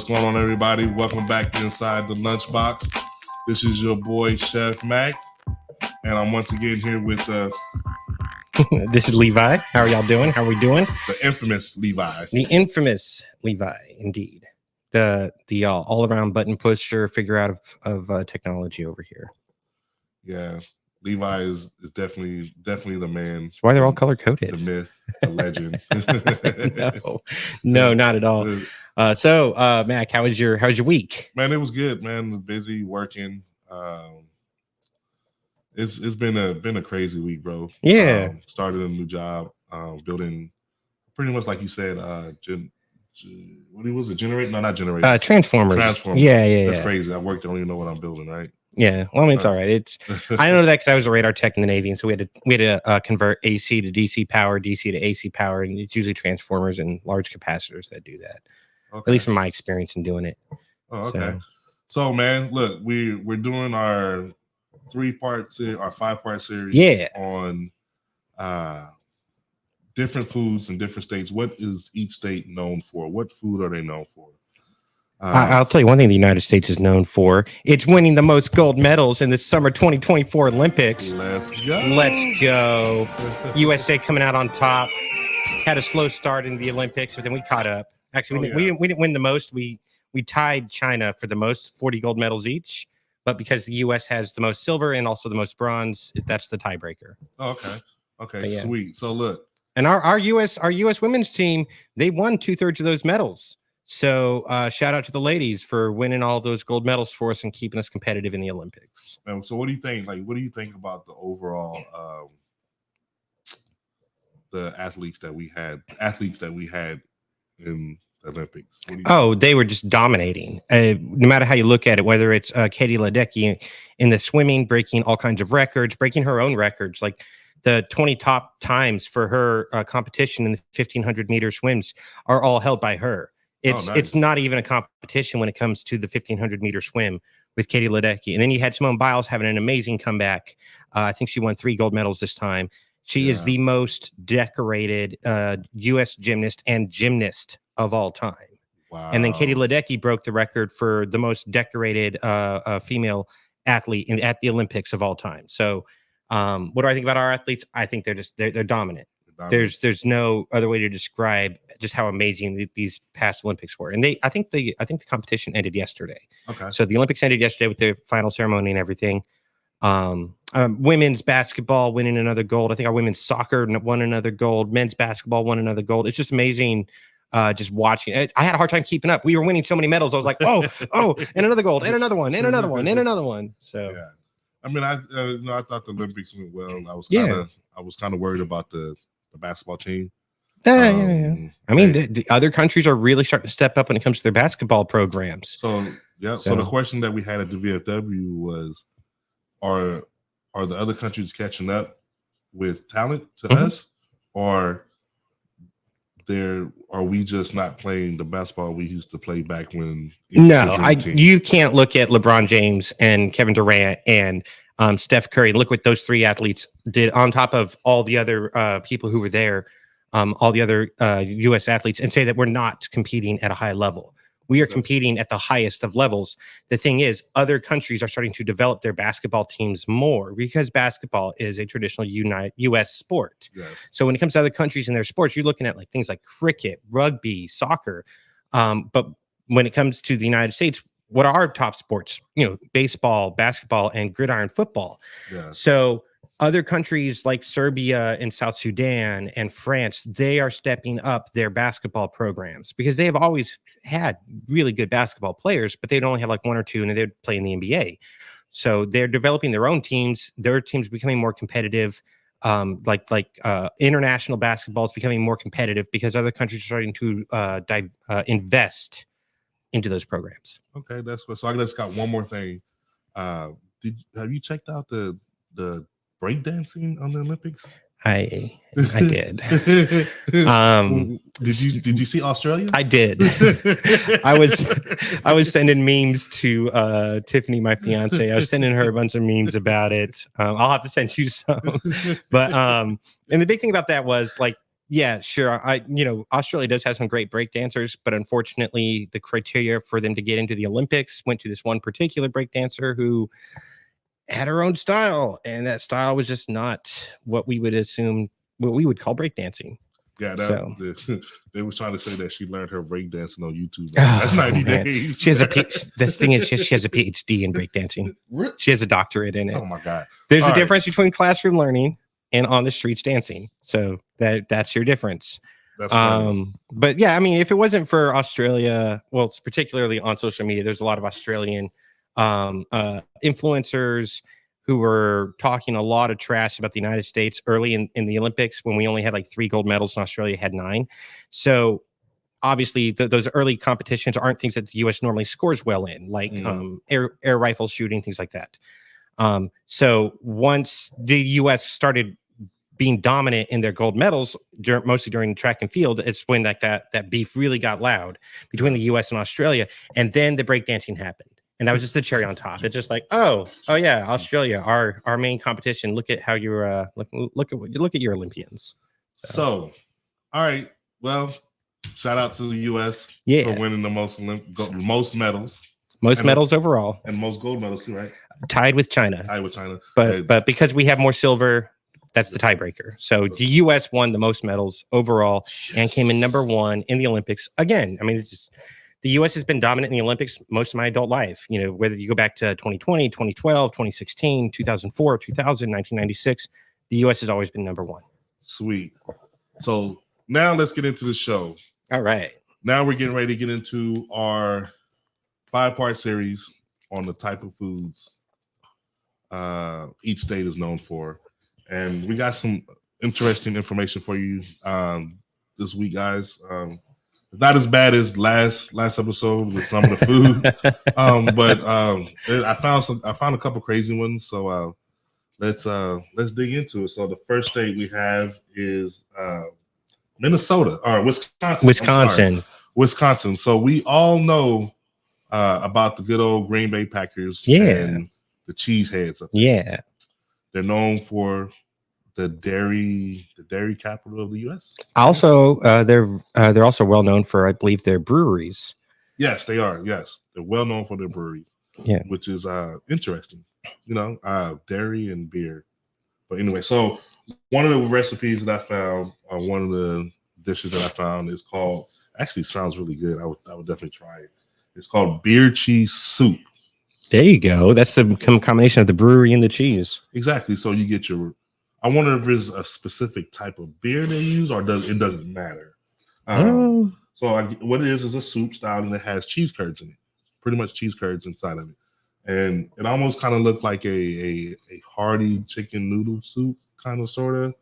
going on, everybody? Welcome back to Inside the Lunchbox. This is your boy, Chef Mac, and I'm once again here with This is Levi. How are y'all doing? How are we doing? The infamous Levi. The infamous Levi, indeed. The all-around button pusher figure out of technology over here. Yeah, Levi is definitely the man. That's why they're all color-coded. The myth, the legend. No, not at all. So, Mac, how was your week? Man, it was good, man. Busy working. It's been a crazy week, bro. Yeah. Started a new job, building pretty much like you said, what was it? Generator? No, not generator. Transformers. Yeah. That's crazy. I work, I don't even know what I'm building, right? Yeah. Well, I mean, it's all right. It's I know that because I was a radar tech in the Navy, and so we had to convert AC to DC power, DC to AC power, and it's usually transformers and large capacitors that do that. Okay. At least from my experience in doing it. Oh, okay. So man, look, we're doing our 5-part series on different foods in different states. What is each state known for? What food are they known for? I'll tell you one thing the United States is known for. It's winning the most gold medals in the summer 2024 Olympics. Let's go. Let's go. USA coming out on top. Had a slow start in the Olympics, but then we caught up. Actually, we didn't win the most. We tied China for the most, 40 gold medals each. But because the U.S. has the most silver and also the most bronze, that's the tiebreaker. Oh, okay, yeah. Sweet. So look, and our U.S. women's team, they won 2/3 of those medals. So shout out to the ladies for winning all those gold medals for us and keeping us competitive in the Olympics. So what do you think? What do you think about the overall the athletes that we had in the Olympics? They were just dominating. No matter how you look at it, whether it's Katie Ledecky in the swimming, breaking all kinds of records, breaking her own records, like the 20 top times for her competition in the 1500 meter swims are all held by her. It's not even a competition when it comes to the 1500 meter swim with Katie Ledecky. And then you had Simone Biles having an amazing comeback. I think she won 3 gold medals this time. She is the most decorated U.S. gymnast and gymnast of all time. Wow. And then Katie Ledecky broke the record for the most decorated female athlete at the Olympics of all time. So what do I think about our athletes? I think they're dominant. There's no other way to describe just how amazing these past Olympics were. And I think the competition ended yesterday. Okay. So the Olympics ended yesterday with the final ceremony and everything. Women's basketball winning another gold. I think our women's soccer won another gold. Men's basketball won another gold. It's just amazing. Just watching it. I had a hard time keeping up. We were winning so many medals. I was like, oh, and another gold, and another one, and another one, and another one. So yeah. I mean, I thought the Olympics went well. I was kind of worried about the basketball team. Yeah. I mean, the other countries are really starting to step up when it comes to their basketball programs. So the question that we had at the VFW was, are the other countries catching up with talent to us, or are we just not playing the basketball we used to play back when? You can't look at LeBron James and Kevin Durant and Steph Curry. Look what those 3 athletes did on top of all the other people who were there, all the other U.S. athletes, and say that we're not competing at a high level. We are competing at the highest of levels. The thing is, other countries are starting to develop their basketball teams more because basketball is a traditional U.S. sport. Yes. So when it comes to other countries and their sports, you're looking at like things like cricket, rugby, soccer. But when it comes to the United States, what are our top sports? Baseball, basketball, and gridiron football. Yeah. So other countries like Serbia and South Sudan and France, they are stepping up their basketball programs because they have always had really good basketball players, but they'd only have like 1 or 2 and they'd play in the NBA. So they're developing their own teams. Their teams becoming more competitive. International basketball is becoming more competitive because other countries are starting to invest into those programs. Okay, that's good. So I just got one more thing. Have you checked out the breakdancing on the Olympics? I did. Did you see Australia? I did. I was sending memes to Tiffany, my fiance. I was sending her a bunch of memes about it. I'll have to send you some. But and the big thing about that was like Yeah, sure. Australia does have some great break dancers, but unfortunately, the criteria for them to get into the Olympics went to this one particular break dancer who had her own style, and that style was just not what we would assume what we would call breakdancing. Yeah, So they was trying to say that she learned her breakdancing on YouTube. That's 90 man. days. She has this thing is she has a PhD in breakdancing. She has a doctorate in it. Oh my god. There's All a right. difference between classroom learning and on the streets dancing. So that's your difference. That's funny. But yeah, I mean, if it wasn't for Australia, well, it's particularly on social media, there's a lot of Australian influencers who were talking a lot of trash about the United States early in the Olympics when we only had like 3 gold medals and Australia had 9. So obviously those early competitions aren't things that the US normally scores well in, like air rifle shooting, things like that. So once the US started being dominant in their gold medals, mostly during track and field, it's when like that beef really got loud between the US and Australia. And then the breakdancing happened. And that was just the cherry on top. It's just like, oh yeah, Australia, our main competition. Look at how you're look at your Olympians. So, all right. Well, shout out to the US for winning the most medals. Most medals overall. And most gold medals too, right? Tied with China. But because we have more silver, that's the tiebreaker. So the US won the most medals overall and came in number 1 in the Olympics. Again, I mean, it's just the US has been dominant in the Olympics most of my adult life. You know, whether you go back to 2020, 2012, 2016, 2004, 2000, 1996, the US has always been number 1. Sweet. So now let's get into the show. All right. Now we're getting ready to get into our 5-part series on the type of foods each state is known for. And we got some interesting information for you this week, guys. It's not as bad as last episode with some of the food, but I found a couple crazy ones. So let's dig into it. So the first state we have is Minnesota or Wisconsin. Wisconsin. So we all know about the good old Green Bay Packers and the Cheeseheads. Yeah. They're known for the dairy capital of the U.S. Also, they're also well known for, I believe, their breweries. Yes, they are. Yes, they're well known for their breweries. Yeah, which is interesting. You know, dairy and beer. But anyway, so one of the recipes that I found, one of the dishes that I found is called. Actually, sounds really good. I would definitely try it. It's called beer cheese soup. There you go. That's the combination of the brewery and the cheese. Exactly. So you get your. I wonder if there's a specific type of beer they use, or it doesn't matter. So what it is a soup style, and it has cheese curds in it. Pretty much cheese curds inside of it, and it almost kind of looked like a hearty chicken noodle soup, kind of sort of,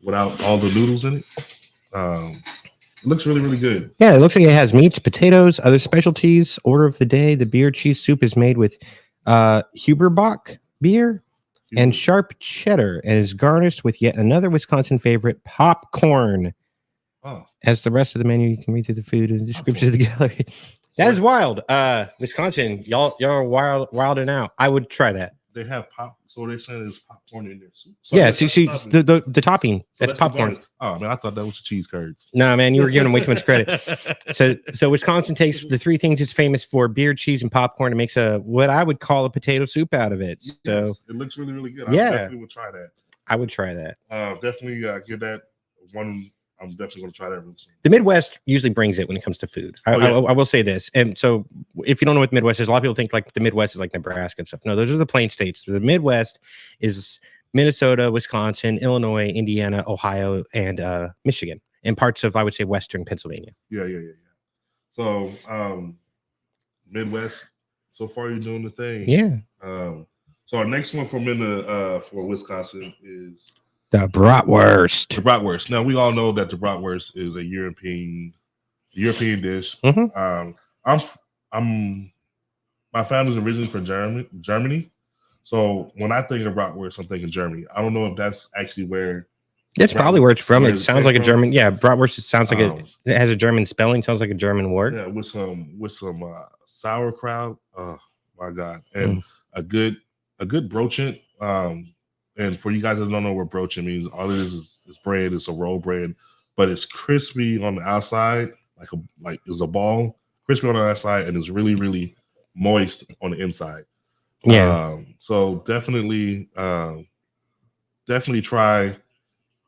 without all the noodles in it. It looks really, really good. Yeah, it looks like it has meats, potatoes, other specialties. Order of the day: the beer cheese soup is made with Huberbach beer and sharp cheddar, and is garnished with yet another Wisconsin favorite, popcorn. Oh, as the rest of the menu, you can read through the food and description of the gallery. That is wild. Wisconsin, y'all are wilding out. I would try that. They have so they're saying there's popcorn in their soup. So yeah, see the topping. So that's popcorn. Oh man, I thought that was cheese curds. No, man, you were giving them way too much credit. So Wisconsin takes the 3 things it's famous for: beer, cheese, and popcorn, and makes what I would call a potato soup out of it. So yes, it looks really, really good. I definitely would try that. I would try that. Definitely give that one. I'm definitely going to try that really soon. The Midwest usually brings it when it comes to food. I will say this. And so if you don't know what the Midwest is, a lot of people think like the Midwest is like Nebraska and stuff. No, those are the plain states. The Midwest is Minnesota, Wisconsin, Illinois, Indiana, Ohio, and Michigan, and parts of, I would say, Western Pennsylvania. Yeah. So Midwest, so far you're doing the thing. Yeah. So our next one for Wisconsin is the bratwurst. The bratwurst. Now we all know that the bratwurst is a European dish. Mm-hmm. My family's originally from Germany. So when I think of bratwurst, I'm thinking Germany. I don't know if that's actually where. That's probably where it's from. It sounds like a German. Yeah, bratwurst. It sounds like it has a German spelling. Sounds like a German word. Yeah, with some sauerkraut. Oh my god, and a good brochant. And for you guys that don't know what brochant means, all it is bread. It's a roll bread but it's crispy on the outside, like it's a ball, crispy on the outside, and it's really, really moist on the inside. Yeah. So definitely try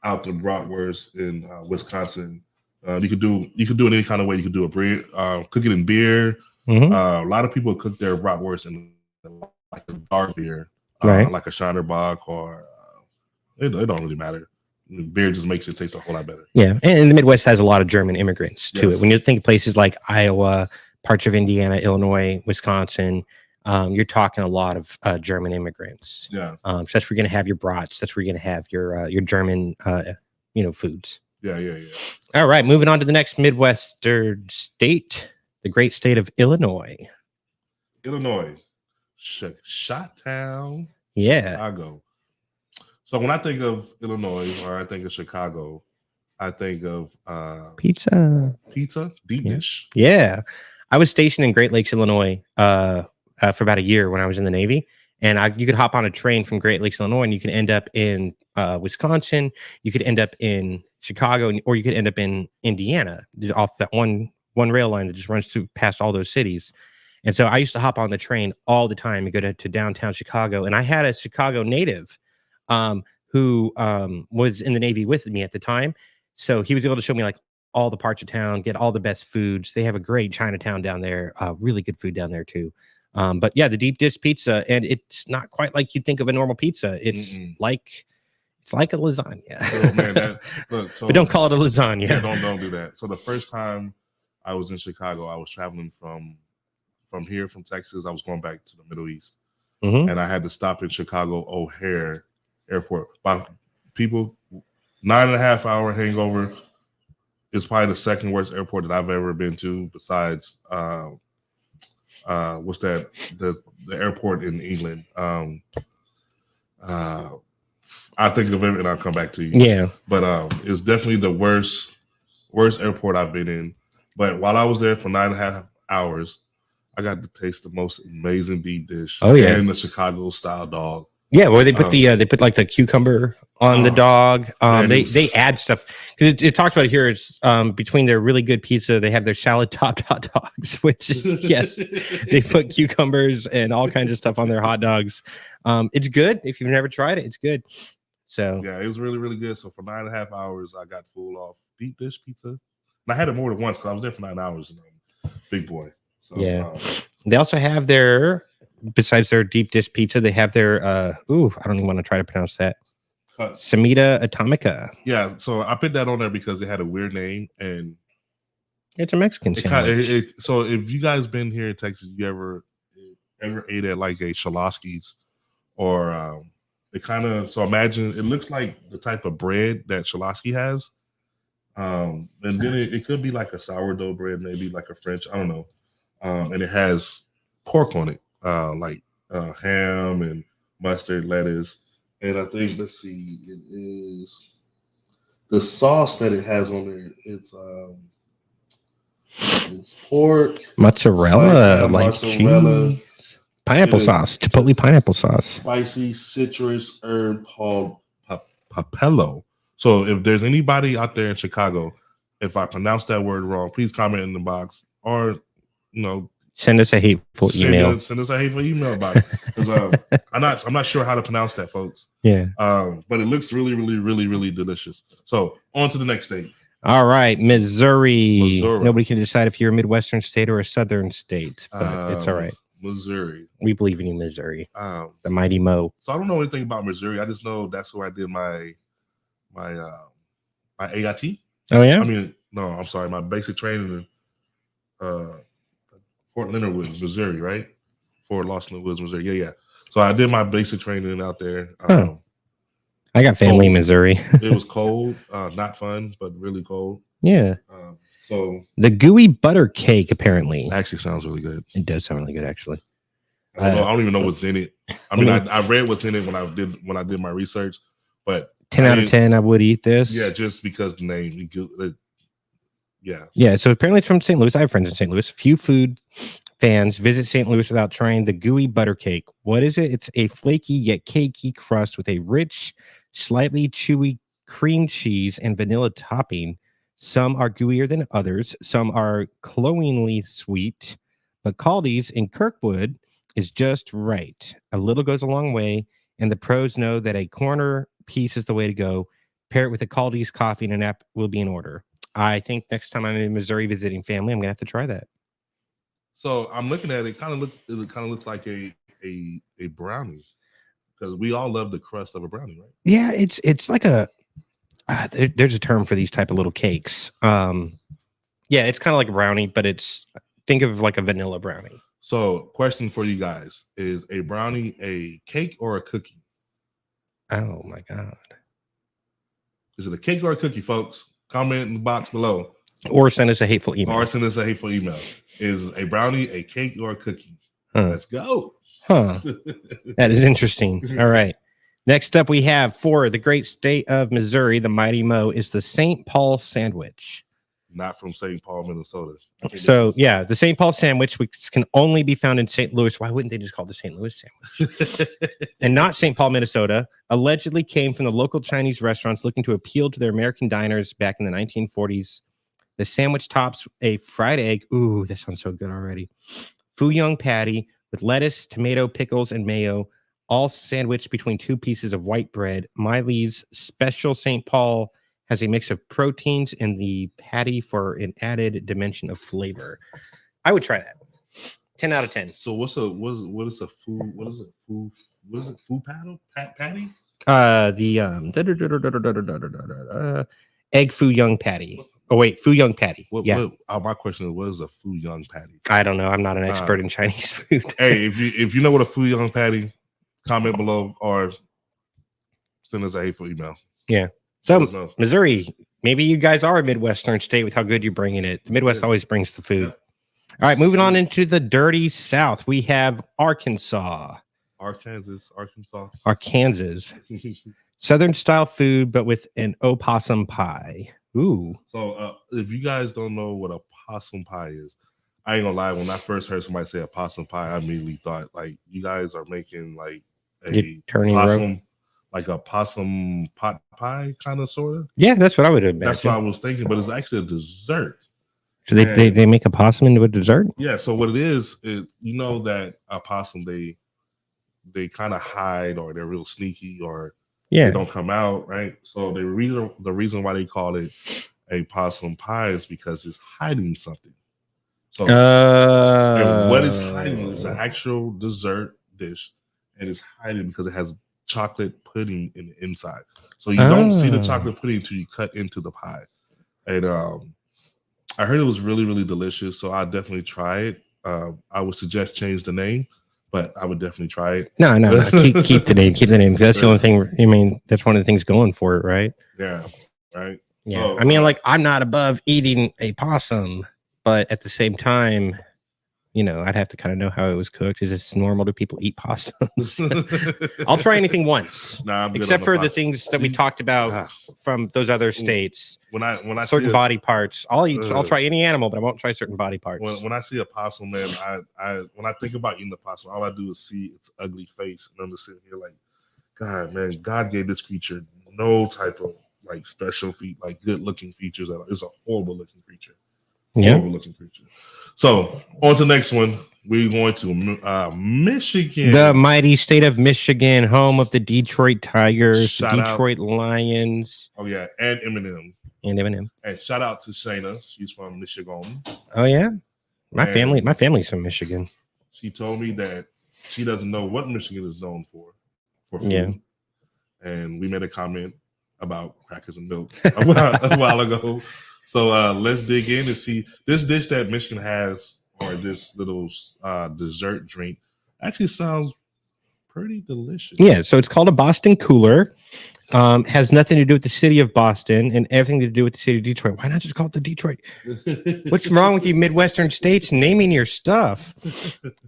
out the bratwurst in Wisconsin. You could do it any kind of way. You could do a beer, cook it in beer. Mhm. A lot of people cook their bratwurst in like a dark beer, Right. like a Shinerbach, or it don't really matter. Beer just makes it taste a whole lot better. Yeah, and the Midwest has a lot of German immigrants to Yes. it. When you think places like Iowa, parts of Indiana, Illinois, Wisconsin, you're talking a lot of German immigrants. Yeah, So that's where you're going to have your brats. That's where you're going to have your German, foods. yeah. All right, moving on to the next Midwestern state, the great state of Illinois. Illinois, Shot-town, Yeah, Chicago. So when I think of Illinois or I think of Chicago, I think of pizza. deep Yeah. dish. Yeah, I was stationed in Great Lakes, Illinois, for about a year when I was in the Navy, and you could hop on a train from Great Lakes, Illinois, and you can end up in Wisconsin. You could end up in Chicago, or you could end up in Indiana off that one rail line that just runs through past all those cities. And so I used to hop on the train all the time and go to downtown Chicago. And I had a Chicago native who was in the Navy with me at the time. So he was able to show me like all the parts of town, get all the best foods. They have a great Chinatown down there, really good food down there too. But yeah, the deep dish pizza, and it's not quite like you think of a normal pizza. It's like a lasagna. Oh, man, but don't call it a lasagna. Yeah, don't do that. So the first time I was in Chicago, I was traveling from Texas. I was going back to the Middle East, and I had to stop in Chicago O'Hare Airport. By people, 9.5 hour hangover. It's probably the second worst airport that I've ever been to, besides what's that? The airport in England. I think of it and I'll come back to you. Yeah, but it's definitely the worst airport I've been in. But while I was there for 9.5 hours, I got to taste the most amazing deep dish. Oh yeah, and the Chicago style dog. Yeah, where they put they put like the cucumber on the dog. They add stuff because it talks about it here. It's between their really good pizza, they have their salad topped hot dogs, which yes, they put cucumbers and all kinds of stuff on their hot dogs. It's good if you've never tried it. It's good. So yeah, it was really, really good. So for 9.5 hours, I got full off deep dish pizza. And I had it more than once because I was there for 9 hours. Big boy. So, yeah, they also have their, besides their deep dish pizza, they have their I don't even want to try to pronounce that. Semita Atomica. Yeah, so I put that on there because it had a weird name and it's a Mexican sandwich. So if you guys been here in Texas, you ever ate at like a Shalosky's or it kind of, so imagine it looks like the type of bread that Shalosky has. And then it could be like a sourdough bread, maybe like a French, I don't know. And it has pork on it, like ham and mustard, lettuce. And I think, let's see, it is the sauce that it has on there. It's pork, mozzarella, like cheese, pineapple sauce, chipotle pineapple sauce, spicy citrus herb called papello. So if there's anybody out there in Chicago, if I pronounce that word wrong, please comment in the box or send us a hateful email. Send us a hateful email about it. Because I'm not sure how to pronounce that, folks. Yeah. But it looks really, really, really, really delicious. So on to the next state. All right, Missouri. Nobody can decide if you're a Midwestern state or a Southern state, but it's all right. Missouri. We believe in you, Missouri. The mighty Mo. So I don't know anything about Missouri. I just know that's where I did my AIT. Oh yeah. I mean, no, I'm sorry, my basic training in Fort Leonard Woods, Missouri, right? Fort Lawson Woods, Missouri. Yeah. So I did my basic training out there. I got family in Missouri. It was cold, not fun, but really cold. Yeah. So the gooey butter cake apparently actually sounds really good. It does sound really good, actually. I don't even know what's in it. I mean, I read what's in it when I did my research, but 10 out of 10, I would eat this. Yeah, just because the name. Yeah. So apparently it's from St. Louis. I have friends in St. Louis. Few food fans visit St. Louis without trying the gooey butter cake. What is it? It's a flaky yet cakey crust with a rich, slightly chewy cream cheese and vanilla topping. Some are gooier than others. Some are cloyingly sweet. But Caldi's in Kirkwood is just right. A little goes a long way, and the pros know that a corner piece is the way to go. Pair it with a Caldi's coffee and a nap will be in order. I think next time I'm in Missouri visiting family, I'm gonna have to try that. So I'm looking at it. It kind of looks like a brownie, because we all love the crust of a brownie, right? Yeah, it's like a there's a term for these type of little cakes. Yeah, it's kind of like a brownie, but think of like a vanilla brownie. So, question for you guys: is a brownie a cake or a cookie? Oh my god! Is it a cake or a cookie, folks? Comment in the box below. Or send us a hateful email. Is a brownie a cake or a cookie? Huh. Let's go. Huh. That is interesting. All right. Next up, we have for the great state of Missouri, the Mighty Mo is the St. Paul sandwich. Not from St. Paul, Minnesota. So, yeah, the St. Paul sandwich, which can only be found in St. Louis. Why wouldn't they just call it the St. Louis sandwich? And not St. Paul, Minnesota, allegedly came from the local Chinese restaurants looking to appeal to their American diners back in the 1940s. The sandwich tops a fried egg. Ooh, that sounds so good already. Fuyong patty with lettuce, tomato, pickles, and mayo, all sandwiched between two pieces of white bread. Miley's special St. Paul has a mix of proteins in the patty for an added dimension of flavor. I would try that. 10 out of 10. So what is a food patty? Egg Fuyong patty. Oh wait, Fuyong patty. My question is, what is a Fuyong patty? I don't know. I'm not an expert in Chinese food. Hey, if you know what a Fuyong patty, comment below or send us a hateful email. Yeah. So Missouri, maybe you guys are a Midwestern state with how good you're bringing it. The Midwest always brings the food. Yeah. All right, moving on into the dirty South, we have Arkansas. Southern style food, but with an opossum pie. Ooh. So if you guys don't know what a possum pie is, I ain't gonna lie. When I first heard somebody say a possum pie, I immediately thought like you guys are making like a possum, like a possum pot pie, kind of sort of. Yeah, that's what I would imagine. That's what I was thinking, but it's actually a dessert. So they make a possum into a dessert? Yeah. So what it is you know that a possum they kind of hide, or they're real sneaky, or they don't come out, right? So the reason why they call it a possum pie is because it's hiding something. So and what it's hiding is an actual dessert dish, and it's hiding because it has chocolate pudding in the inside. So you don't see the chocolate pudding until you cut into the pie. And I heard it was really, really delicious, so I'll definitely try it. I would suggest change the name, but I would definitely try it. No. Keep the name. Keep the name. That's the only thing. I mean, that's one of the things going for it, right? Yeah. Right. Yeah. So, I mean, like, I'm not above eating a possum, but at the same time, you know, I'd have to kind of know how it was cooked. Is it normal to people eat possums? I'll try anything once, except for the things that we talked about from those other states. When I certain body parts, I'll try any animal, but I won't try certain body parts. When I see a possum, man, I when I think about eating the possum, all I do is see its ugly face, and I'm just sitting here like, God, man, God gave this creature no type of like special like good looking features. It's a horrible looking creature. Horrible looking creature. So on to the next one. We're going to Michigan, the mighty state of Michigan, home of the Detroit Tigers, Detroit Lions. Oh yeah, and Eminem. And shout out to Shayna. She's from Michigan. Oh yeah, my family's from Michigan. She told me that she doesn't know what Michigan is known for food. Yeah. And we made a comment about crackers and milk a while ago. So let's dig in and see this dish that Michigan has, or this little dessert drink, actually sounds pretty delicious. Yeah, so it's called a Boston Cooler. Has nothing to do with the city of Boston and everything to do with the city of Detroit. Why not just call it the Detroit? What's wrong with you Midwestern states naming your stuff?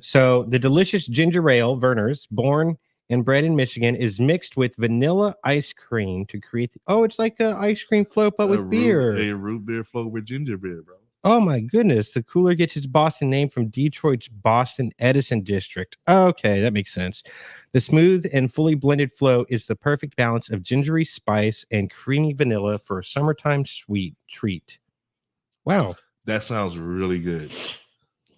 So the delicious ginger ale, Verner's, born and bred in Michigan, is mixed with vanilla ice cream to create it's like an ice cream float, but with beer. A root beer float with ginger beer, bro. Oh my goodness. The cooler gets its Boston name from Detroit's Boston Edison district. Okay, that makes sense. The smooth and fully blended flow is the perfect balance of gingery spice and creamy vanilla for a summertime sweet treat. Wow, That sounds really good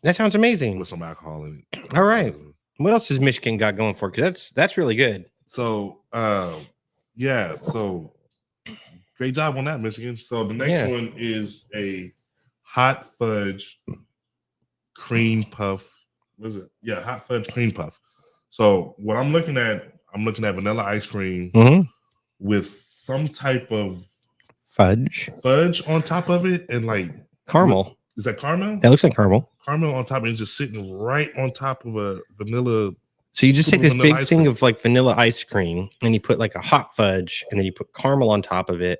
that sounds amazing. with some alcohol in it. All right. What else has Michigan got going for? Because that's really good. So, yeah. So, great job on that, Michigan. So the next Yeah. one is a hot fudge cream puff. What is it? Yeah, hot fudge cream puff. So what I'm looking at vanilla ice cream Mhm. with some type of Fudge, fudge on top of it, and like caramel. is that caramel? That looks like caramel. Caramel on top, and it's just sitting right on top of a vanilla. So you just Super take this vanilla big ice thing cream. of like vanilla ice cream and you put like a hot fudge and then you put caramel on top of it.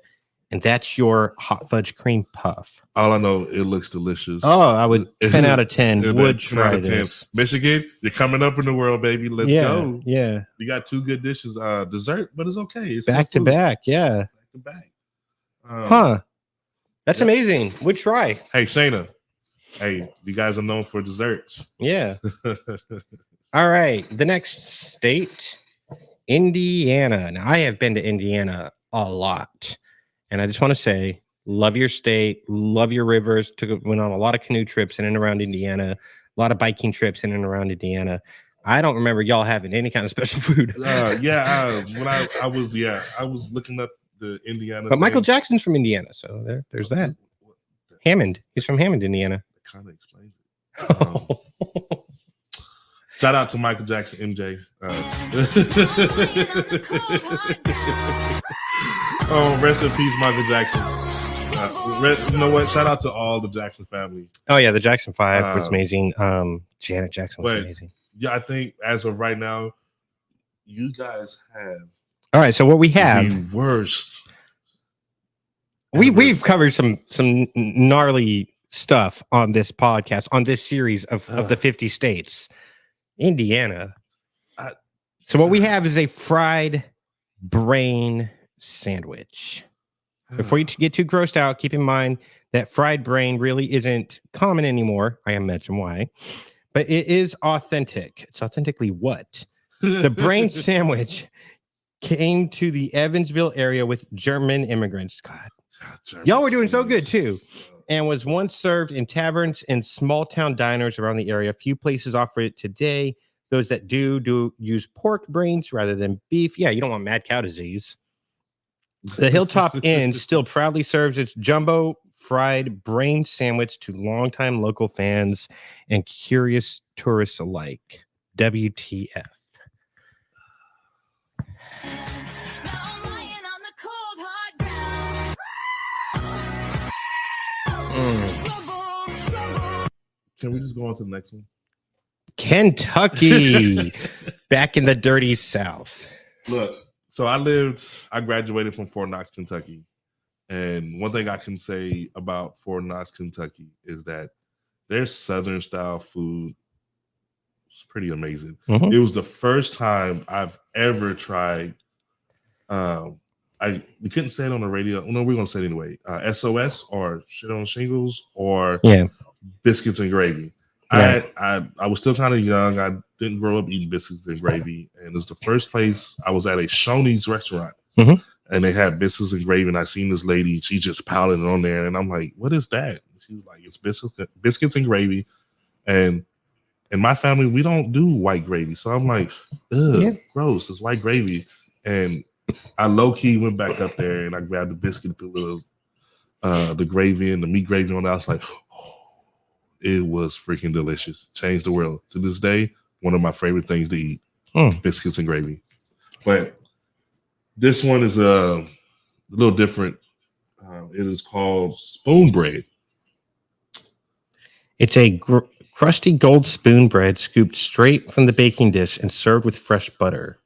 And that's your hot fudge cream puff. All I know, it looks delicious. Oh, I would 10 out of 10 Yeah, would 10 out try of 10. this. Michigan, you're coming up in the world, baby. Let's Yeah, go. yeah. We got two good dishes. Dessert, but it's okay. It's Back to still food. back, yeah. Back to back. Huh. That's yeah. amazing. Would try. Hey, Shayna. Hey, you guys are known for desserts. Yeah. All right. The next state, Indiana. Now, I have been to Indiana a lot. And I just want to say, love your state, love your rivers. Went on a lot of canoe trips in and around Indiana, a lot of biking trips in and around Indiana. I don't remember y'all having any kind of special food. When I was looking up the Indiana. But Michael thing. Jackson's from Indiana, so there's that. Hammond. He's from Hammond, Indiana. Kind of explains it. Shout out to Michael Jackson, MJ. Oh, rest in peace, Michael Jackson. You know what? Shout out to all the Jackson family. Oh yeah, the Jackson 5 was amazing. Janet Jackson was amazing. Yeah, I think as of right now, you guys have all right. So what we have the worst. We've covered some gnarly stuff on this podcast, on this series of the 50 states. Indiana. So what we have is a fried brain sandwich. Before you get too grossed out, keep in mind that fried brain really isn't common anymore. I am mentioning why, but it is authentic. It's authentically what? The brain sandwich came to the Evansville area with German immigrants. God, y'all were doing so good too. And was once served in taverns and small town diners around the area. A few places offer it today. Those that do use pork brains rather than beef. Yeah, you don't want mad cow disease. The Hilltop Inn still proudly serves its jumbo fried brain sandwich to longtime local fans and curious tourists alike. WTF. Can we just go on to the next one? Kentucky. Back in the dirty South. Look, so I graduated from Fort Knox, Kentucky. And one thing I can say about Fort Knox, Kentucky is that their Southern style food is pretty amazing. Mm-hmm. It was the first time I've ever tried. We couldn't say it on the radio. No, we're gonna say it anyway. SOS or shit on shingles or biscuits and gravy. Yeah. I was still kind of young. I didn't grow up eating biscuits and gravy, and it was the first place I was at a Shoney's restaurant, and they had biscuits and gravy. And I seen this lady; she just pounding it on there, and I'm like, "What is that?" And she was like, "It's biscuits and gravy," and in my family we don't do white gravy, so I'm like, "Ugh, gross! It's white gravy." And I low key went back up there and I grabbed the biscuit, put the gravy and the meat gravy on it. I was like, oh, it was freaking delicious. Changed the world. To this day, one of my favorite things to eat, biscuits and gravy. But this one is a little different. It is called spoon bread. It's a crusty gold spoon bread scooped straight from the baking dish and served with fresh butter.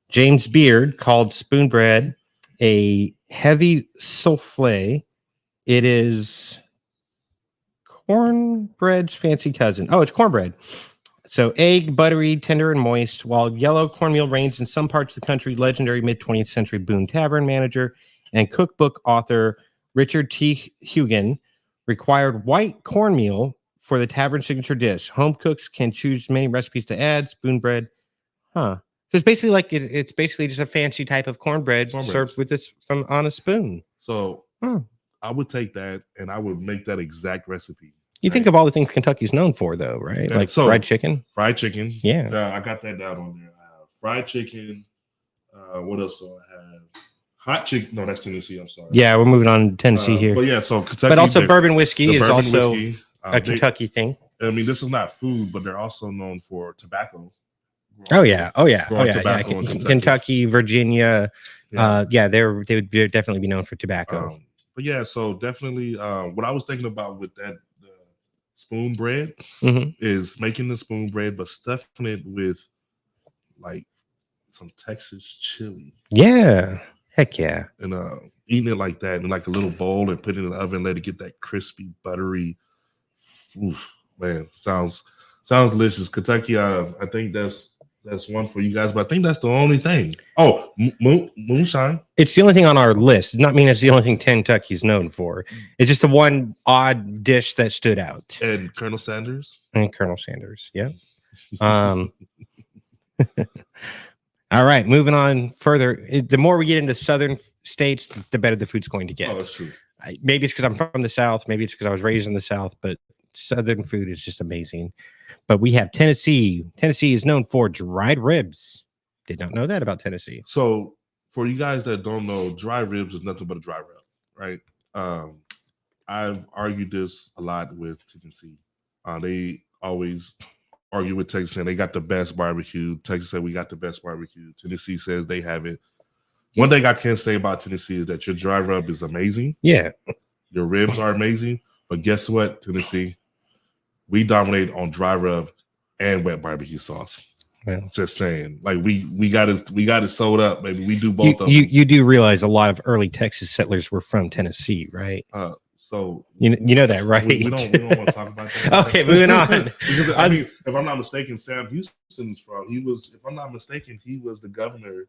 James Beard called spoon bread a heavy souffle. It is cornbread's fancy cousin. Oh, it's cornbread. So egg, buttery, tender, and moist, while yellow cornmeal reigns in some parts of the country. Legendary mid-20th century Boone Tavern manager and cookbook author Richard T. Hugan Required white cornmeal for the tavern signature dish. Home cooks can choose many recipes to add. Spoon bread. Huh. So it's basically like it's basically just a fancy type of cornbread served with this from on a spoon. So I would take that and I would make that exact recipe. You think of all the things Kentucky's known for, though, right? Yeah, Like so, fried chicken. Fried chicken. Yeah. I got that down on there. Fried chicken. What else do I have? Hot chicken. No, that's Tennessee. I'm sorry. Yeah, we're moving on to Tennessee here. But yeah, so Kentucky. But also bourbon whiskey is bourbon also whiskey, a Kentucky thing. I mean, this is not food, but they're also known for tobacco. Oh yeah. Kentucky, Virginia. Yeah. They would definitely be known for tobacco. But yeah, so definitely what I was thinking about with that spoon bread is making the spoon bread, but stuffing it with like some Texas chili. Yeah. Heck yeah. And eating it like that in like a little bowl and put it in the oven, let it get that crispy, buttery. Oof, man, sounds delicious. Kentucky, I think that's one for you guys, but I think that's the only thing. Oh, moonshine. It's the only thing on our list. Does not mean it's the only thing Kentucky's known for. It's just the one odd dish that stood out. And Colonel Sanders. Yeah. All right, moving on further. The more we get into southern states, the better the food's going to get. Oh, that's true. Maybe it's because I'm from the South. Maybe it's because I was raised in the South, but southern food is just amazing. But we have Tennessee. Tennessee is known for dried ribs. Did not know that about Tennessee. So for you guys that don't know, dry ribs is nothing but a dry rub, right? I've argued this a lot with Tennessee. They always argue with Texas saying they got the best barbecue. Texas said we got the best barbecue. Tennessee says they haven't. One thing I can say about Tennessee is that your dry rub is amazing. Yeah. Your ribs are amazing. But guess what, Tennessee? We dominate on dry rub and wet barbecue sauce. Well, just saying, like we got it sold up. Maybe we do both of them. You do realize a lot of early Texas settlers were from Tennessee, right? So you know that, right? We don't want to talk about that. Okay, moving on. Because I mean, if I'm not mistaken, Sam Houston's from. If I'm not mistaken, he was the governor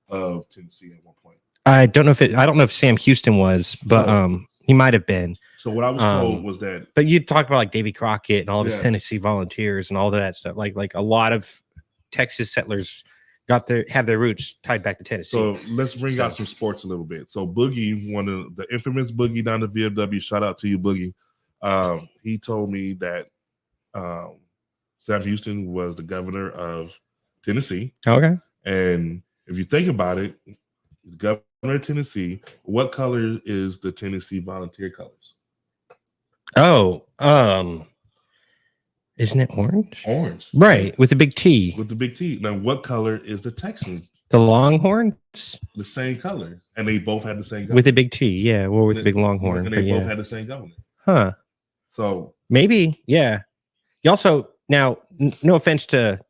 of Tennessee at one point. I don't know if Sam Houston was, but he might have been. So what I was told was that. But you talk about like Davy Crockett and all of his Tennessee volunteers and all that stuff. Like a lot of Texas settlers have their roots tied back to Tennessee. So let's bring out some sports a little bit. So Boogie, one of the infamous Boogie down to VFW, shout out to you, Boogie. He told me that Sam Houston was the governor of Tennessee. Okay. And if you think about it, the governor of Tennessee, what color is the Tennessee Volunteer colors? Oh, isn't it orange? Orange. Right, with the big T. With the big T. Now, what color is the Texans? The Longhorns? The same color. And they both had the same governor. With the big T, yeah. Well, with the big Longhorn. And they both had the same governor. Huh. So maybe, yeah. You also, now, no offense to,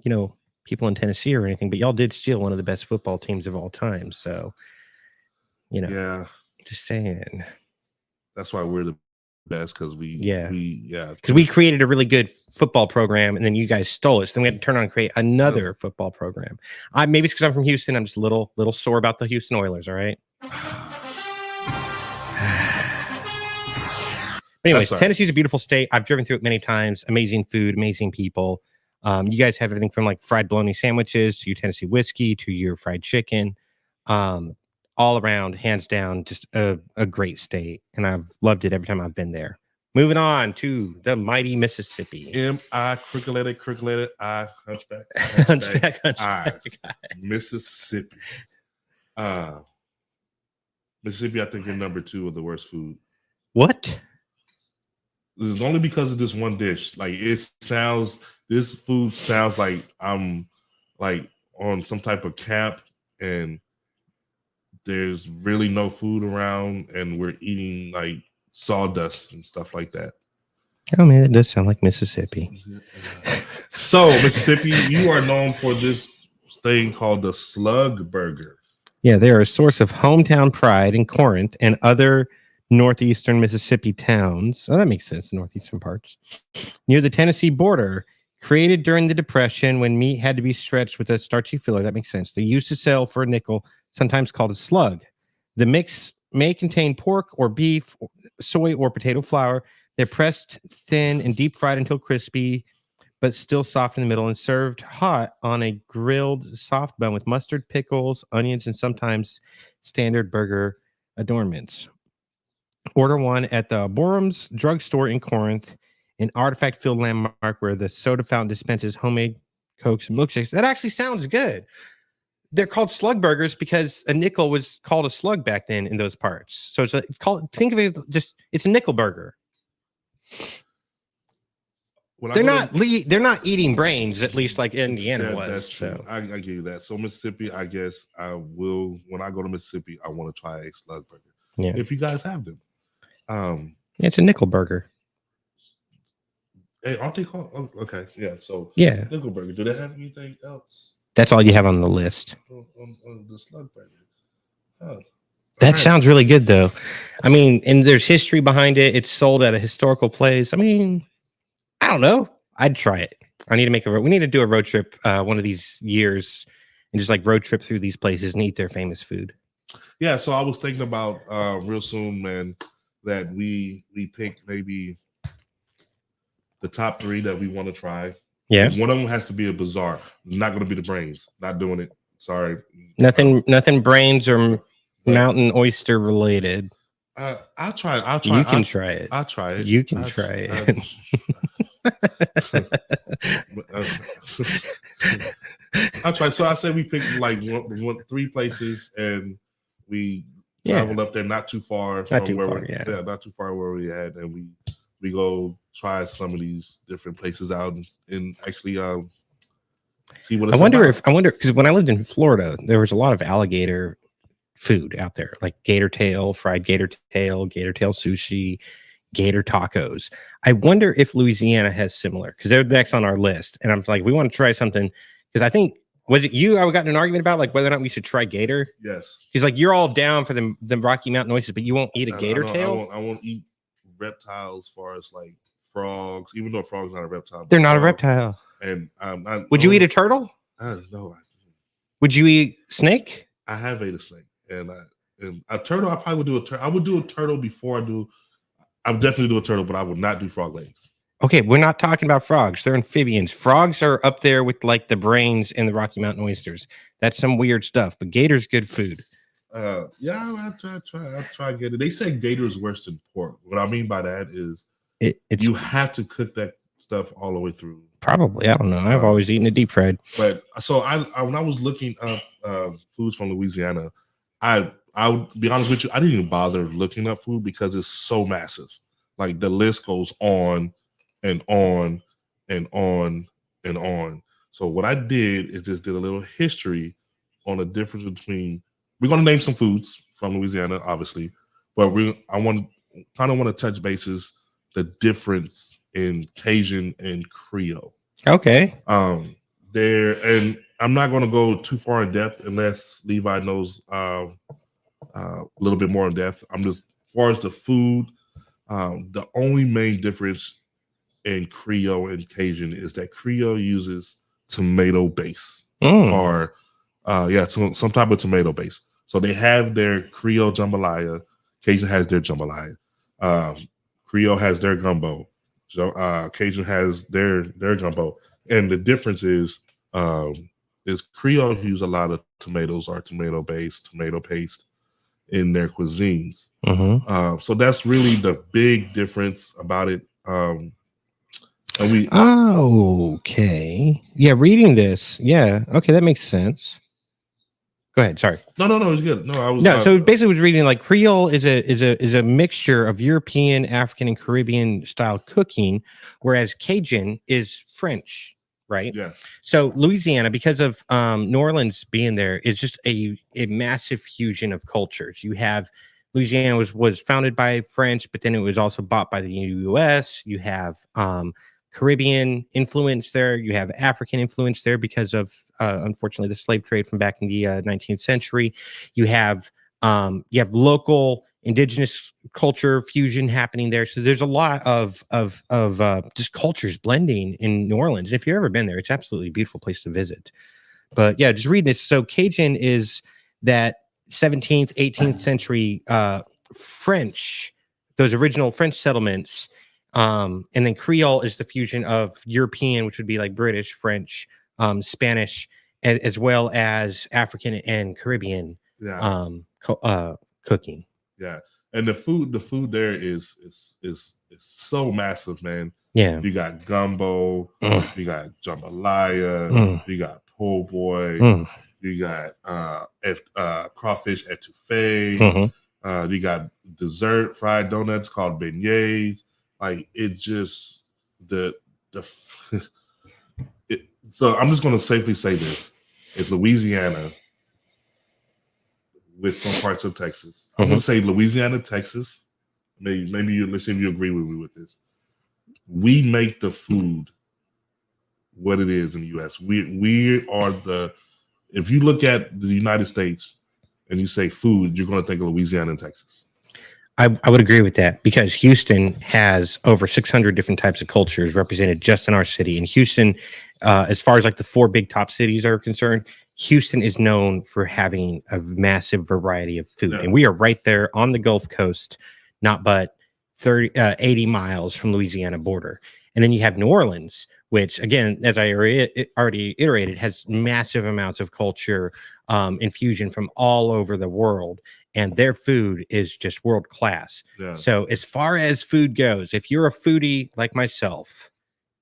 people in Tennessee or anything, but y'all did steal one of the best football teams of all time. So, yeah. Just saying. That's why we're the best, because we created a really good football program and then you guys stole it, so then we had to turn on and create another football program. Maybe it's because I'm from Houston. I'm just a little sore about the Houston Oilers. All right. Anyways, Tennessee's a beautiful state. I've driven through it many times. Amazing food, amazing people. You guys have everything from like fried bologna sandwiches to your Tennessee whiskey to your fried chicken. All around, hands down, just a great state. And I've loved it every time I've been there. Moving on to the mighty Mississippi. M.I. Crooked-letter, I, hunchback. I, Mississippi. Mississippi, I think, is number 2 of the worst food. What? It's only because of this one dish. Like, this food sounds like I'm like on some type of camp and there's really no food around and we're eating like sawdust and stuff like that. Oh man, it does sound like Mississippi. So Mississippi, you are known for this thing called the slug burger. Yeah, they are a source of hometown pride in Corinth and other northeastern Mississippi towns. Oh, that makes sense, northeastern parts. Near the Tennessee border, created during the Depression when meat had to be stretched with a starchy filler. That makes sense. They used to sell for a nickel, sometimes called a slug. The mix may contain pork or beef, soy or potato flour, They're pressed thin and deep fried until crispy, but still soft in the middle, and served hot on a grilled soft bun with mustard, pickles, onions, and sometimes standard burger adornments. Order one at the Borum's drugstore in Corinth, an artifact-filled landmark where the soda fountain dispenses homemade Cokes and milkshakes. That actually sounds good. They're called slug burgers because a nickel was called a slug back then in those parts. So it's think of it it's a nickel burger. They're not eating brains, at least like Indiana was. That's true. I give you that. So Mississippi, I guess I will. When I go to Mississippi, I want to try a slug burger. Yeah, if you guys have them. It's a nickel burger. Hey, aren't they called? Oh, okay, yeah. So yeah, nickel burger. Do they have anything else? That's all you have on the list. On the slug burger. Oh. That sounds really good, though. I mean, and there's history behind it. It's sold at a historical place. I mean, I don't know. I'd try it. We need to do a road trip one of these years and just like road trip through these places and eat their famous food. Yeah. So I was thinking about real soon, man, that we pick maybe the top 3 that we want to try. Yeah. One of them has to be a bizarre. Not going to be the brains. Not doing it. Sorry. Nothing brains or mountain oyster related. I'll try. You can try it. I'll try it. You can try it. I'll try. So I said we picked like 3 places and we traveled up there, not too far where we had, and we go try some of these different places out and actually see what it's I wonder because when I lived in Florida, there was a lot of alligator food out there, like gator tail, fried gator tail sushi, gator tacos. I wonder if Louisiana has similar, because they're next on our list. And I'm like, we want to try something, because I think, was it you I got in an argument about like whether or not we should try gator? Yes. Because like you're all down for the Rocky Mountain oysters, but you won't eat a gator tail? I won't eat reptiles as far as like frogs, even though frogs not a reptile. They're not a reptile. And would you eat a turtle? No. Would you eat snake? I have ate a snake. And a turtle, I probably would do a turtle. I would do a turtle before I do. I would definitely do a turtle, but I would not do frog legs. Okay, we're not talking about frogs. They're amphibians. Frogs are up there with like the brains and the Rocky Mountain oysters. That's some weird stuff. But gator's good food. Yeah, I'll try gator. They say gator is worse than pork. What I mean by that is you have to cook that stuff all the way through. Probably, I don't know. I've always eaten it deep fried. But so I when I was looking up foods from Louisiana, I would be honest with you, I didn't even bother looking up food because it's so massive. Like the list goes on and on and on and on. So what I did is just did a little history on the difference between. We're gonna name some foods from Louisiana, obviously, but I want to touch bases the difference in Cajun and Creole. Okay. And I'm not going to go too far in depth unless Levi knows a little bit more in depth. I'm just, as far as the food, the only main difference in Creole and Cajun is that Creole uses tomato base or some type of tomato base. So they have their Creole jambalaya. Cajun has their jambalaya. Creole has their gumbo. So Cajun has their gumbo. And the difference is Creole use a lot of tomatoes or tomato paste in their cuisines. Mm-hmm. So that's really the big difference about it. Okay. Yeah, reading this. Yeah. Okay, that makes sense. Go ahead. Sorry. No, it's good. So basically, was reading like Creole is a mixture of European, African, and Caribbean style cooking, whereas Cajun is French, right? Yeah. So Louisiana, because of New Orleans being there, is just a massive fusion of cultures. You have Louisiana was founded by French, but then it was also bought by the U.S. You have Caribbean influence there. You have African influence there because of, unfortunately, the slave trade from back in the 19th century. You have local indigenous culture fusion happening there. So there's a lot of just cultures blending in New Orleans. If you've ever been there, it's absolutely a beautiful place to visit. But yeah, just read this. So Cajun is that 17th, 18th century French, those original French settlements And then Creole is the fusion of European, which would be like British, French, Spanish, as well as African and Caribbean Yeah, cooking. yeah. And the food there is so massive, man. Yeah. You got gumbo, Mm, you got jambalaya, mm, you got po' boy, mm, you got crawfish etouffee, mhm. you got dessert fried donuts called beignets. Like it just the so I'm just going to safely say this: it's Louisiana with some parts of Texas. I'm going to say Louisiana, Texas. Maybe you let's see if you agree with me with this. We make the food what it is in the U.S. We are the. If you look at the United States and you say food, you're going to think of Louisiana and Texas. I would agree with that because Houston has over 600 different types of cultures represented just in our city. And Houston, as far as like the 4 big top cities are concerned, Houston is known for having a massive variety of food. Yeah. And we are right there on the Gulf Coast, not but 80 miles from Louisiana border. And then you have New Orleans, which again, as I already iterated, has massive amounts of culture infusion from all over the world. And their food is just world class. Yeah. So as far as food goes, if you're a foodie like myself,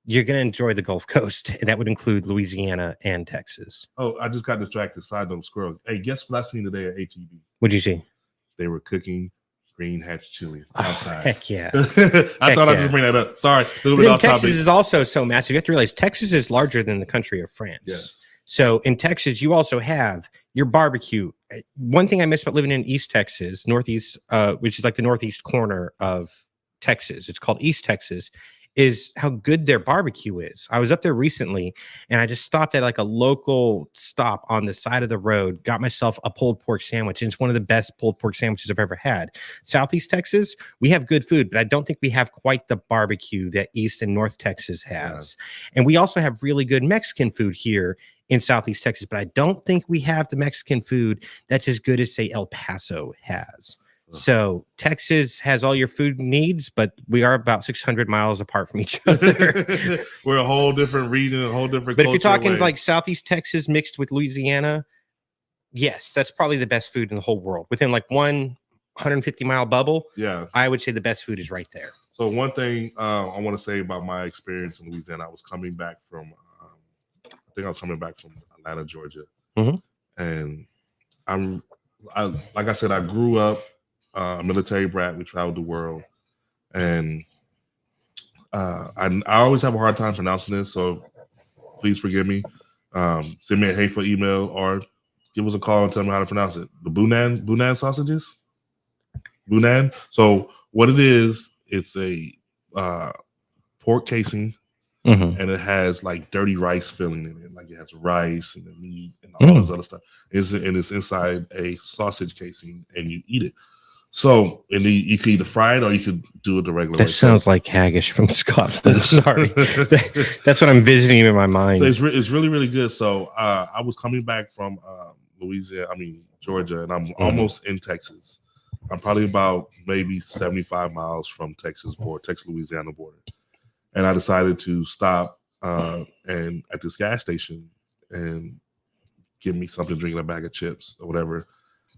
you're going to enjoy the Gulf Coast. And that would include Louisiana and Texas. Oh, I just got distracted. Side note, squirrel. Hey, guess what I seen today at HEB? What'd you see? They were cooking green hatch chili Oh, outside. heck yeah. I thought I'd just bring that up. Sorry. A little bit off Texas topic. is also so massive. You have to realize Texas is larger than the country of France. Yes. So in Texas, you also have your barbecue. One thing I miss about living in East Texas, Northeast, which is like the northeast corner of Texas, it's called East Texas, is how good their barbecue is. I was up there recently and I just stopped at like a local stop on the side of the road, got myself a pulled pork sandwich. And it's one of the best pulled pork sandwiches I've ever had. Southeast Texas, we have good food, but I don't think we have quite the barbecue that East and North Texas has. Yeah. And we also have really good Mexican food here in Southeast Texas, but I don't think we have the Mexican food that's as good as, say, El Paso has. So Texas has all your food needs, but we are about 600 miles apart from each other. We're a whole different region, a whole different. But if you're talking like Southeast Texas mixed with Louisiana, yes, that's probably the best food in the whole world. Within like 150-mile bubble, yeah, I would say the best food is right there. So one thing I want to say about my experience in Louisiana, I was coming back from, Atlanta, Georgia, and like I said, I grew up. A military brat. We traveled the world, and I always have a hard time pronouncing this, so please forgive me. Send me a hateful email or give us a call and tell me how to pronounce it. The Boudin sausages. Boudin. So what it is, it's a pork casing, and it has like dirty rice filling in it. Like it has rice and the meat and all this other stuff. It's inside a sausage casing, and you eat it. So, and you could either fry it or you could do it the regular way. That sounds like haggis from Scotland. Sorry. That's what I'm visiting in my mind. So it's really, really good. So I was coming back from Georgia, and I'm almost in Texas. I'm probably about maybe 75 miles from Texas-Louisiana border. And I decided to stop and at this gas station and give me something to drink and a bag of chips or whatever.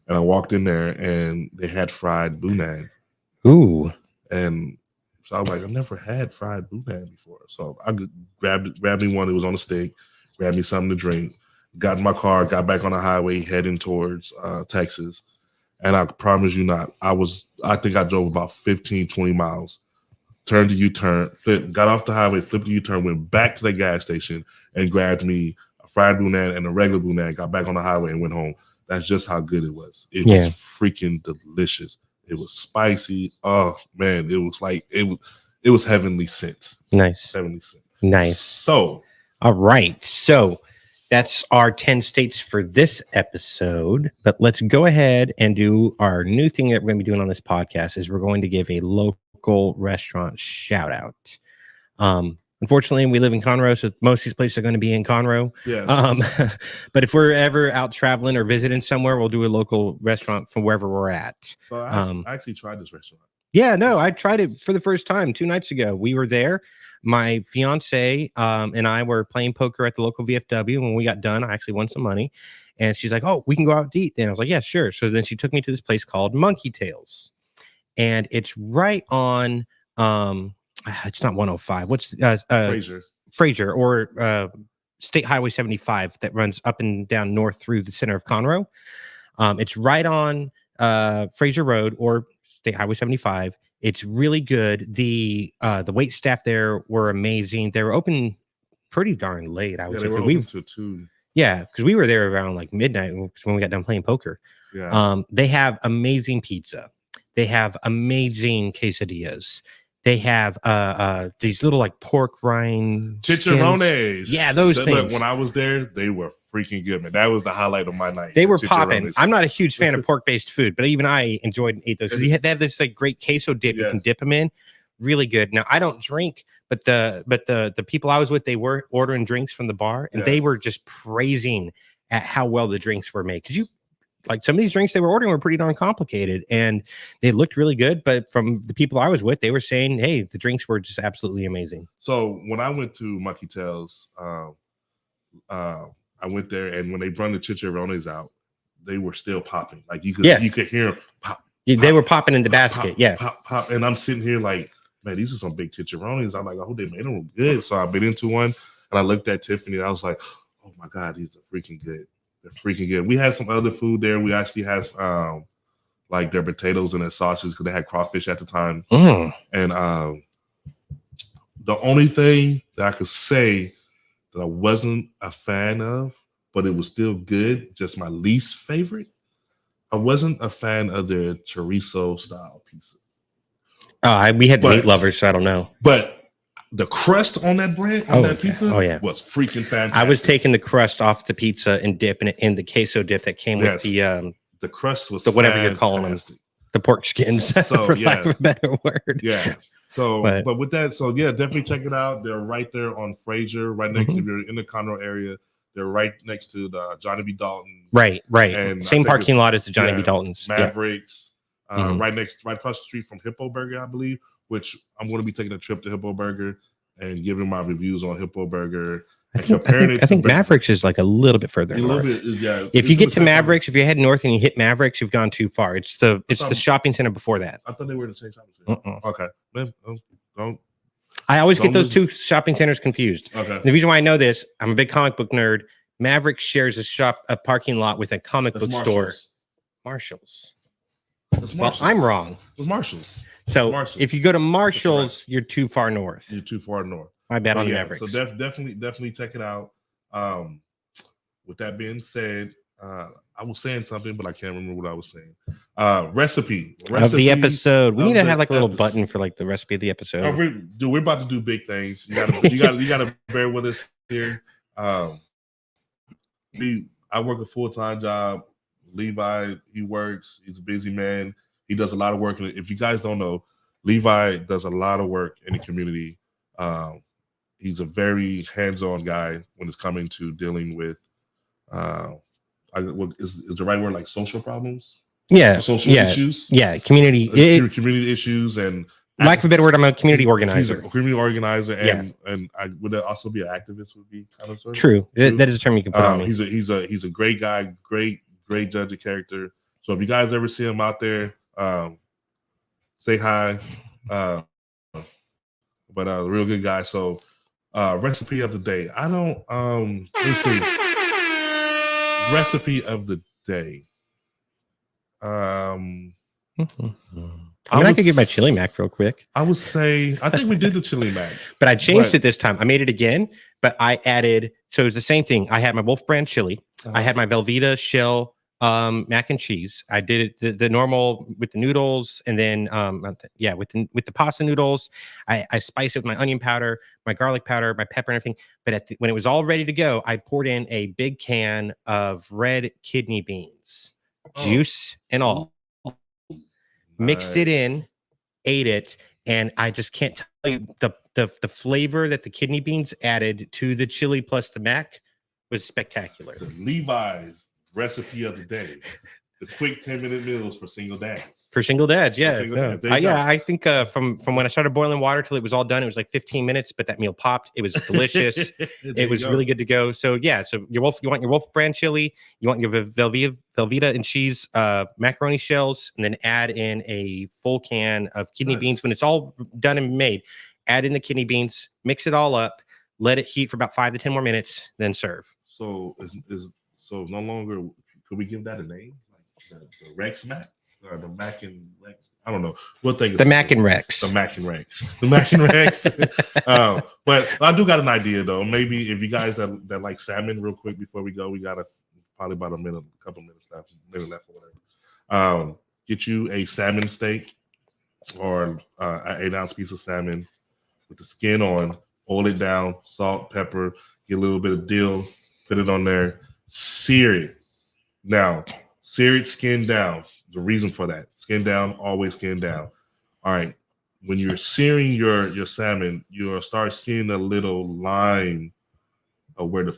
And I walked in there and they had fried boudin. Ooh. And so I was like, I've never had fried boudin before. So I grabbed me one. It was on a stick, grabbed me something to drink, got in my car, got back on the highway heading towards Texas. And I promise you not, I think I drove about 15, 20 miles, turned the U-turn, got off the highway, flipped the U-turn, went back to the gas station and grabbed me a fried boudin and a regular boudin, got back on the highway and went home. That's just how good it was. It was freaking delicious. It was spicy. Oh man, it was like it was heavenly sent. Nice. Heavenly sent. Nice. So, all right. So that's our 10 states for this episode. But let's go ahead and do our new thing that we're going to be doing on this podcast is we're going to give a local restaurant shout out. Unfortunately, we live in Conroe, so most of these places are going to be in Conroe. yes. But if we're ever out traveling or visiting somewhere, we'll do a local restaurant from wherever we're at. So I actually tried this restaurant. Yeah, no, I tried it for the first time 2 nights ago. We were there. My fiance and I were playing poker at the local VFW. When we got done, I actually won some money. And she's like, "Oh, we can go out to eat." And I was like, "Yeah, sure." So then she took me to this place called Monkey Tails. And it's right on it's not 105. What's Fraser. Fraser or State Highway 75 that runs up and down north through the center of Conroe. It's right on Fraser Road or State Highway 75. It's really good. The wait staff there were amazing. They were open pretty darn late. I would Yeah, say. they were We, open till 2. yeah, because we were there around like midnight when we got done playing poker. Yeah. They have amazing pizza. They have amazing quesadillas. They have these little like pork rind Chicharrones. Yeah, those things. Look, when I was there, they were freaking good, man. That was the highlight of my night. They the were popping. chicharrones. I'm not a huge fan of pork-based food, but even I enjoyed and ate those. They have this like great queso dip you Yeah. can dip them in. Really good. Now I don't drink, but the people I was with, they were ordering drinks from the bar, and Yeah. they were just praising at how well the drinks were made. Because like some of these drinks they were ordering were pretty darn complicated, and they looked really good. But from the people I was with, they were saying, "Hey, the drinks were just absolutely amazing." So when I went to Monkey Tails, I went there, and when they brought the chicharrones out, they were still popping. Like you could hear them pop. They were popping in the basket. Pop, Yeah. pop. And I'm sitting here like, man, these are some big chicharrones. I'm like, oh, they made them good. So I bit into one, and I looked at Tiffany, and I was like, oh my God, these are freaking good. They're freaking good. We had some other food there. We actually had like their potatoes and their sausages because they had crawfish at the time. And the only thing that I could say that I wasn't a fan of, but it was still good, just my least favorite, I wasn't a fan of their chorizo style pizza. We had meat lovers, so I don't know. But the crust on that bread, on that pizza, was freaking fantastic. I was taking the crust off the pizza and dipping it in the queso dip that came with the crust was whatever you're calling them, the pork skins, so, for lack of a better word. Yeah. So, but with that, so yeah, definitely check it out. They're right there on Fraser, right next to, if you're in the Conroe area. They're right next to the Johnny B. Dalton's. Right. And same parking lot as the Johnny B. Dalton's. Mavericks. Right across the street from Hippo Burger, I believe, which I'm going to be taking a trip to Hippo Burger and giving my reviews on Hippo Burger. I think Mavericks is like a little bit further north. If you get to Mavericks, if you head north and you hit Mavericks, you've gone too far. It's the shopping center before that. I thought they were in the same shopping center. Okay. Don't. I always get those two shopping centers confused. Okay. The reason why I know this, I'm a big comic book nerd. Mavericks shares a parking lot with a comic book store. Marshalls. Well, I'm wrong. It's Marshalls. So if you go to Marshalls, you're too far north. You're too far north. My bad on the Mavericks. So definitely check it out. With that being said, I was saying something, but I can't remember what I was saying. Recipe of the episode. We need to have like a little button for like the recipe of the episode. We're about to do big things. You gotta bear with us here. I work a full-time job. Levi, he works. He's a busy man. He does a lot of work. If you guys don't know, Levi does a lot of work in the community. He's a very hands-on guy when it's coming to dealing with is the right word, like social problems? Yeah. Social issues? Yeah. Community issues and lack of a better word, I'm a community organizer. He's a community organizer, and I would also be an activist. Would be kind of sort of true. That is a term you can put on me. He's a great guy, great judge of character. So if you guys ever see him out there, say hi. But a real good guy. So recipe of the day. I don't let's see. Recipe of the day. I could give my chili mac real quick. I would say I think we did the chili mac, but I changed it this time. I made it again, but I added. So it was the same thing. I had my Wolf brand chili. I had my Velveeta shell mac and cheese. I did it the normal with the noodles, and then with the pasta noodles. I spiced it with my onion powder, my garlic powder, my pepper, and everything. But when it was all ready to go, I poured in a big can of red kidney beans, juice and all. Mixed it in, ate it, and I just can't tell you the flavor that the kidney beans added to the chili plus the mac was spectacular. Levi's recipe of the day. The quick 10-minute meals for single dads. For single dads, yeah. single No. dads. There you go. I think from when I started boiling water till it was all done, it was like 15 minutes, but that meal popped. It was delicious. It was really good to go. So yeah, so you want your Wolf brand chili, you want your Velveeta and cheese macaroni shells, and then add in a full can of kidney beans when it's all done and made. Add in the kidney beans, mix it all up, let it heat for about 5 to 10 more minutes, then serve. So so no longer could we give that a name? Like the Rex Mac? Or the Mac and Rex? I don't know. What thing is The Mac and Rex. The Mac and Rex. The Mac and Rex. But I do got an idea though. Maybe if you guys that like salmon, real quick before we go, we got probably about a couple minutes left or whatever. Get you a salmon steak or an 8-ounce piece of salmon with the skin on, oil it down, salt, pepper, get a little bit of dill, put it on there, sear it. Now, sear it skin down. The reason for that, skin down, always skin down. All right. When you're searing your salmon, you'll start seeing a little line of where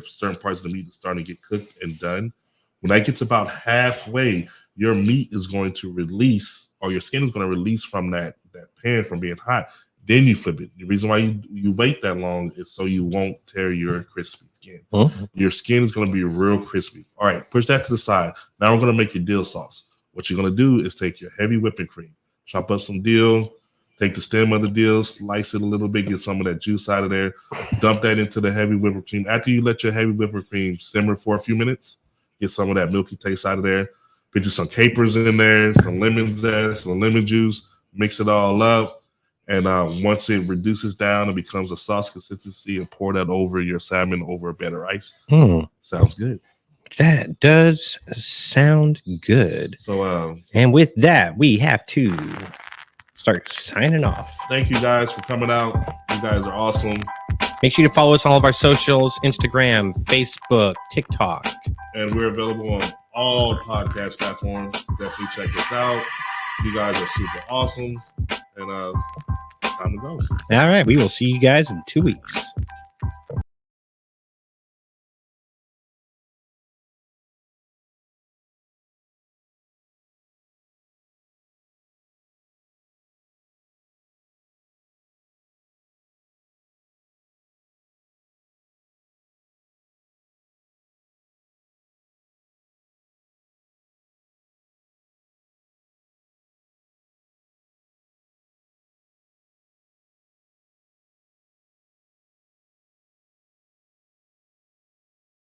certain parts of the meat is starting to get cooked and done. When that gets about halfway, your meat is going to release, or your skin is going to release from that pan from being hot. Then you flip it. The reason why you wait that long is so you won't tear your crispy skin. Mm-hmm. Your skin is going to be real crispy. All right, push that to the side. Now we're going to make your dill sauce. What you're going to do is take your heavy whipping cream, chop up some dill, take the stem of the dill, slice it a little bit, get some of that juice out of there, dump that into the heavy whipping cream. After you let your heavy whipping cream simmer for a few minutes, get some of that milky taste out of there. Put you some capers in there, some lemon zest, some lemon juice, mix it all up. And once it reduces down and becomes a sauce consistency, and pour that over your salmon over a bed of rice. Sounds good. That does sound good. So, and with that, we have to start signing off. Thank you guys for coming out. You guys are awesome. Make sure you follow us on all of our socials: Instagram, Facebook, TikTok. And we're available on all podcast platforms. Definitely check us out. You guys are super awesome. And time to go. All right. We will see you guys in 2 weeks.